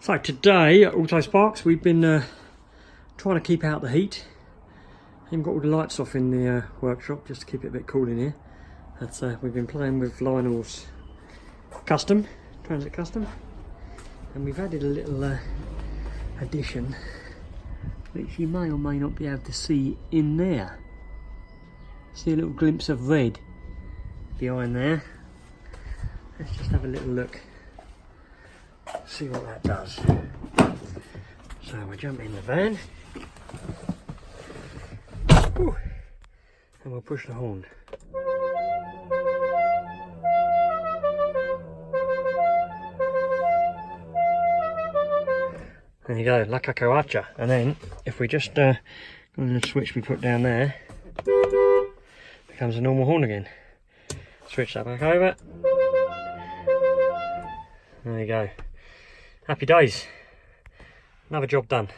So today at Auto Sparks we've been trying to keep out the heat. Even got all the lights off in the workshop just to keep it a bit cool in here. That's, we've been playing with Lionel's custom, TransitCustom, and we've added a little addition which you may or may not be able to see in there. See a little glimpse of red behind there. Let's just have a little look, see what that does. So we'll jump in the van. Ooh, and we'll push the horn. There you go, la cacahuacha. And then if we just go on the switch we put down there, becomes a normal horn again. Switch that back over. There you go. Happy days. Another job done.